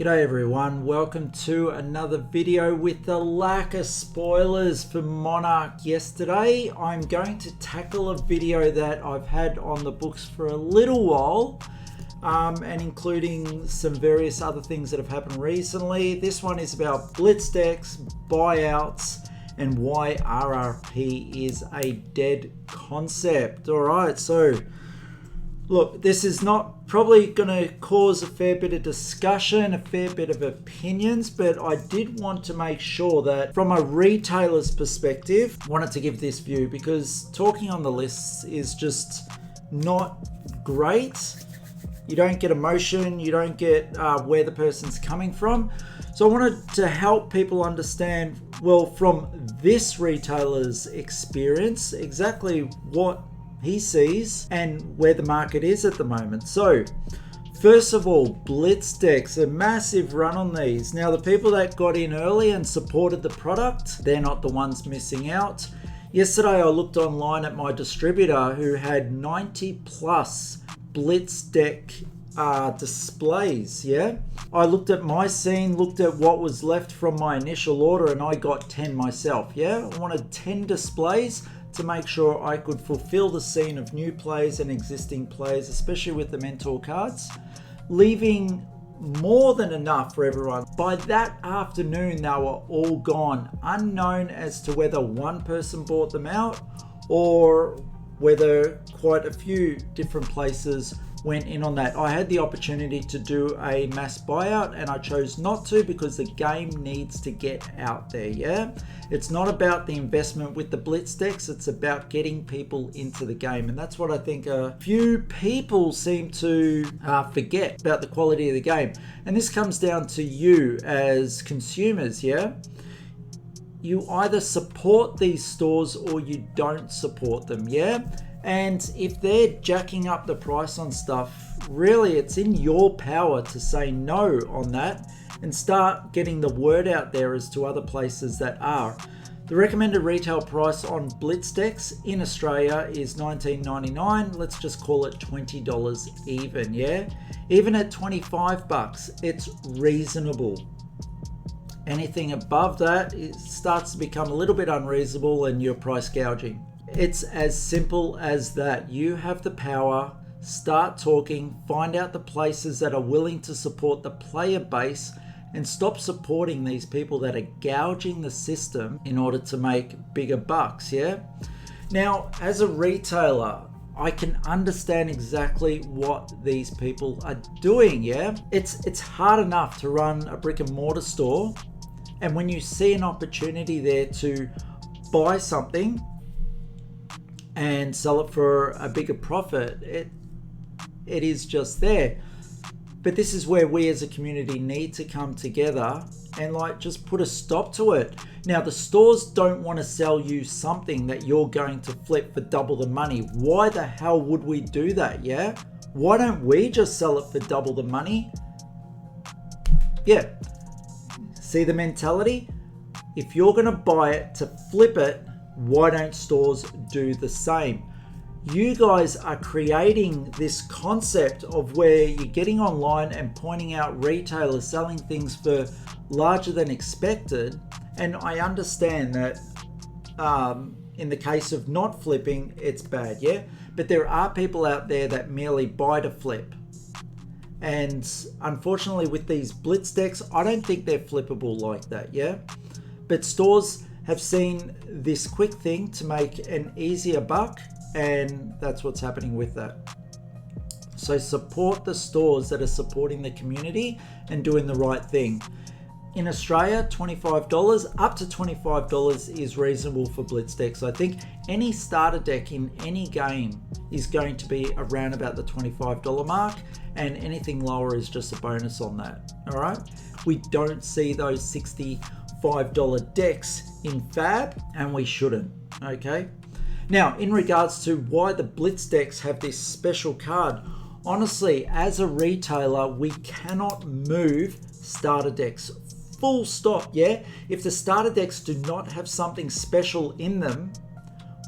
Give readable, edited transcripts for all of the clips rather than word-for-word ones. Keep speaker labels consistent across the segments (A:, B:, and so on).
A: G'day everyone, welcome to another video with the lack of spoilers for Monarch yesterday. I'm going to tackle a video that I've had on the books for a little while, and including some various other things that have happened recently. This one is about Blitz decks, buyouts, and why RRP is a dead concept. Alright, so look, this is not probably going to cause a fair bit of discussion, a fair bit of opinions, but I did want to make sure that from a retailer's perspective, I wanted to give this view because talking on the lists is just not great. You don't get emotion, you don't get where the person's coming from. So I wanted to help people understand, well, from this retailer's experience, exactly what he sees and where the market is at the moment. So first of all, Blitz decks, a massive run on these. Now the people that got in early and supported the product, they're not the ones missing out. Yesterday I looked online at my distributor who had 90 plus Blitz deck displays. I looked at my scene, looked at what was left from my initial order, and I got 10 myself. I wanted 10 displays to make sure I could fulfill the scene of new players and existing players, especially with the mentor cards, leaving more than enough for everyone. By that afternoon, they were all gone, unknown as to whether one person bought them out or whether quite a few different places went in on that. I had the opportunity to do a mass buyout and I chose not to because the game needs to get out there. It's not about the investment with the Blitz decks, it's about getting people into the game, and that's what I think a few people seem to forget about the quality of the game. And this comes down to you as consumers. You either support these stores or you don't support them. And if they're jacking up the price on stuff, really it's in your power to say no on that and start getting the word out there as to other places that are. The recommended retail price on Blitz decks in Australia is $19.99. Let's just call it $20 even. Even at $25, it's reasonable. Anything above that, it starts to become a little bit unreasonable and you're price gouging. It's as simple as that. You have the power, start talking, find out the places that are willing to support the player base and stop supporting these people that are gouging the system in order to make bigger bucks. Now, as a retailer, I can understand exactly what these people are doing. It's hard enough to run a brick and mortar store, and when you see an opportunity there to buy something and sell it for a bigger profit, it is just there. But this is where we as a community need to come together and just put a stop to it. Now the stores don't want to sell you something that you're going to flip for double the money. Why the hell would we do that? Why don't we just sell it for double the money? See the mentality? If you're going to buy it to flip it, why don't stores do the same? You guys are creating this concept of where you're getting online and pointing out retailers selling things for larger than expected. And I understand that in the case of not flipping, it's bad, but there are people out there that merely buy to flip. And unfortunately with these Blitz decks, I don't think they're flippable like that, But stores have seen this quick thing to make an easier buck, and that's what's happening with that. So support the stores that are supporting the community and doing the right thing. In Australia, $25, up to $25 is reasonable for Blitz decks. I think any starter deck in any game is going to be around about the $25 mark, and anything lower is just a bonus on that. All right, we don't see those $65 decks in Fab, and we shouldn't. Okay, now in regards to why the Blitz decks have this special card, honestly, as a retailer, we cannot move starter decks. Full stop. If the starter decks do not have something special in them,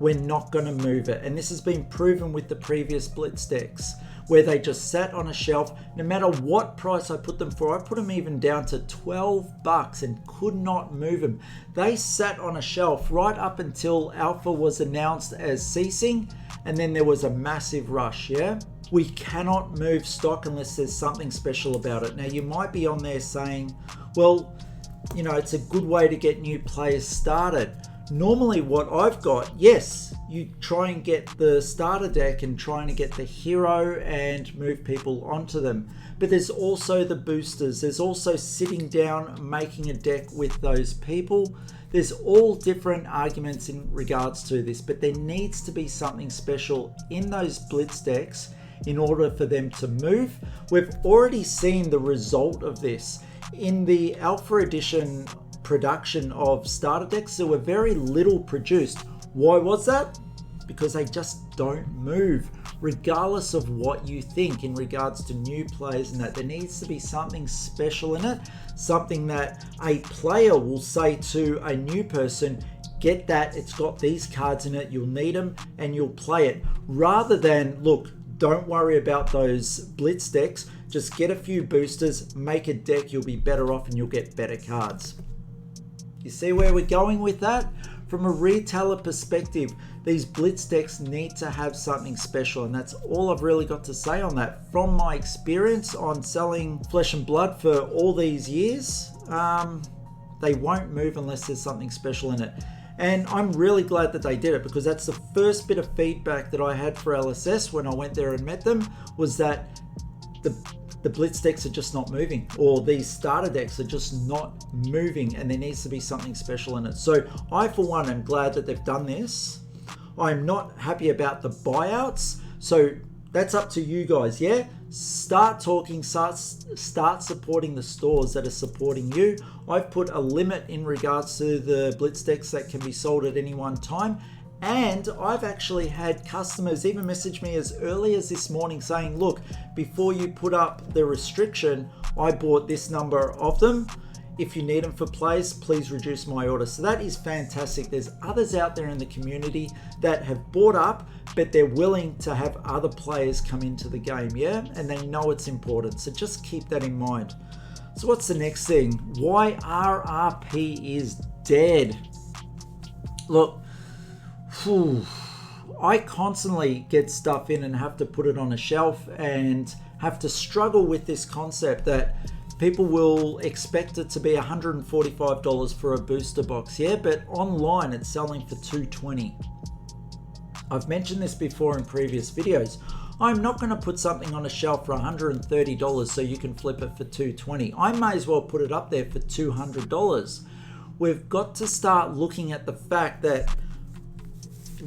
A: we're not going to move it. And this has been proven with the previous Blitz decks. where they just sat on a shelf. No matter what price I put them for, I put them even down to 12 bucks and could not move them. They sat on a shelf right up until alpha was announced as ceasing, and then there was a massive rush, yeah? We cannot move stock unless there's something special about it. Now, you might be on there saying, well, you know, it's a good way to get new players started. Normally what I've got, yes, you try and get the starter deck and trying to get the hero and move people onto them. But there's also the boosters. There's also sitting down, making a deck with those people. There's all different arguments in regards to this, but there needs to be something special in those Blitz decks in order for them to move. We've already seen the result of this. In the Alpha Edition production of starter decks, there were very little produced. Why was that? Because they just don't move, regardless of what you think in regards to new players and that. There needs to be something special in it, something that a player will say to a new person, get that, it's got these cards in it, you'll need them, and you'll play it. Rather than, look, don't worry about those Blitz decks, just get a few boosters, make a deck, you'll be better off and you'll get better cards. You see where we're going with that? From a retailer perspective, these Blitz decks need to have something special, and that's all I've really got to say on that. From my experience on selling Flesh and Blood for all these years, they won't move unless there's something special in it. And I'm really glad that they did it, because that's the first bit of feedback that I had for LSS when I went there and met them, was that the Blitz decks are just not moving, or these starter decks are just not moving, and there needs to be something special in it. So I, for one, am glad that they've done this. I'm not happy about the buyouts. So that's up to you guys, yeah? Start talking, start supporting the stores that are supporting you. I've put a limit in regards to the Blitz decks that can be sold at any one time. And I've actually had customers even message me as early as this morning saying, look, before you put up the restriction, I bought this number of them. If you need them for plays, please reduce my order. So that is fantastic. There's others out there in the community that have bought up, but they're willing to have other players come into the game, yeah? And they know it's important. So just keep that in mind. So what's the next thing? Why RRP is dead. Look, I constantly get stuff in and have to put it on a shelf and have to struggle with this concept that people will expect it to be $145 for a booster box, yeah, but online it's selling for $220. I've mentioned this before in previous videos. I'm not going to put something on a shelf for $130 so you can flip it for $220. I may as well put it up there for $200. We've got to start looking at the fact that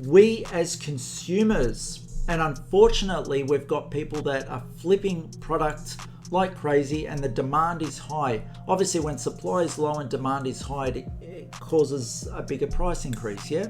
A: we as consumers, and unfortunately we've got people that are flipping product like crazy and the demand is high. Obviously when supply is low and demand is high, it causes a bigger price increase, yeah?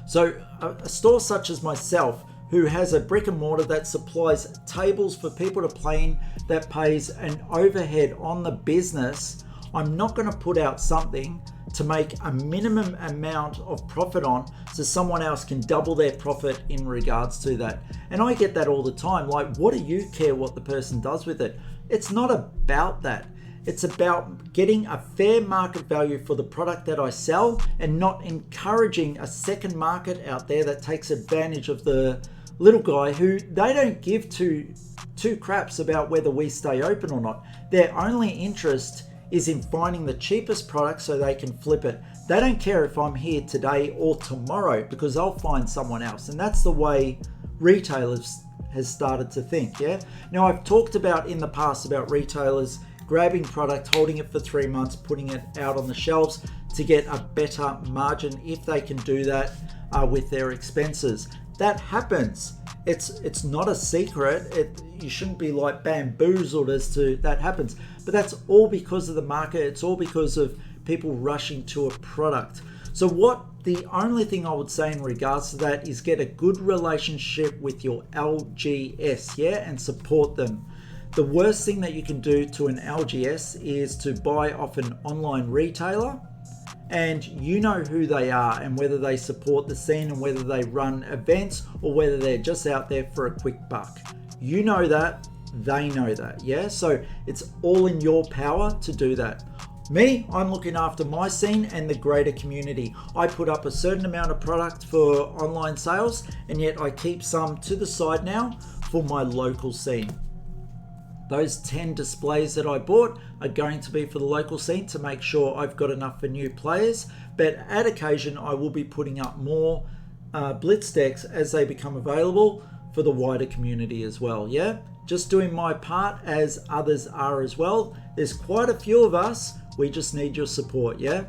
A: So a store such as myself, who has a brick and mortar that supplies tables for people to play in, that pays an overhead on the business, I'm not going to put out something to make a minimum amount of profit on so someone else can double their profit in regards to that. And I get that all the time. Like, what do you care what the person does with it? It's not about that. It's about getting a fair market value for the product that I sell and not encouraging a second market out there that takes advantage of the little guy who they don't give two craps about whether we stay open or not. Their only interest is in finding the cheapest product so they can flip it. They don't care if I'm here today or tomorrow because they'll find someone else. And that's the way retailers has started to think, yeah? Now, I've talked about in the past about retailers grabbing product, holding it for 3 months, putting it out on the shelves to get a better margin if they can do that with their expenses. That happens. It's not a secret. You shouldn't be like bamboozled as to that happens. But that's all because of the market. It's all because of people rushing to a product. So the only thing I would say in regards to that is get a good relationship with your LGS, yeah, and support them. The worst thing that you can do to an LGS is to buy off an online retailer and you know who they are and whether they support the scene and whether they run events or whether they're just out there for a quick buck. You know that, they know that, yeah? So it's all in your power to do that. Me, I'm looking after my scene and the greater community. I put up a certain amount of product for online sales, and yet I keep some to the side now for my local scene. Those 10 displays that I bought are going to be for the local scene to make sure I've got enough for new players, but at occasion I will be putting up more Blitz decks as they become available for the wider community as well, yeah? Just doing my part as others are as well. There's quite a few of us. We just need your support, yeah?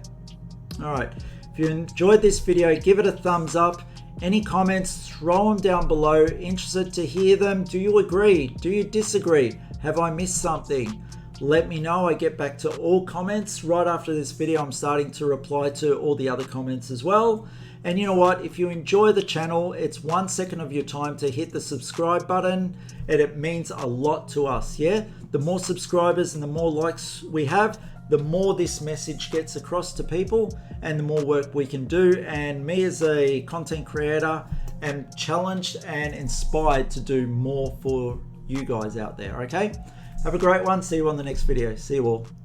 A: All right, if you enjoyed this video, give it a thumbs up. Any comments, throw them down below. Interested to hear them. Do you agree? Do you disagree? Have I missed something? Let me know. I get back to all comments. Right after this video, I'm starting to reply to all the other comments as well. And you know what? If you enjoy the channel, it's 1 second of your time to hit the subscribe button, and it means a lot to us, yeah? The more subscribers and the more likes we have, the more this message gets across to people and the more work we can do. And me as a content creator am challenged and inspired to do more for you guys out there, okay? Have a great one. See you on the next video. See you all.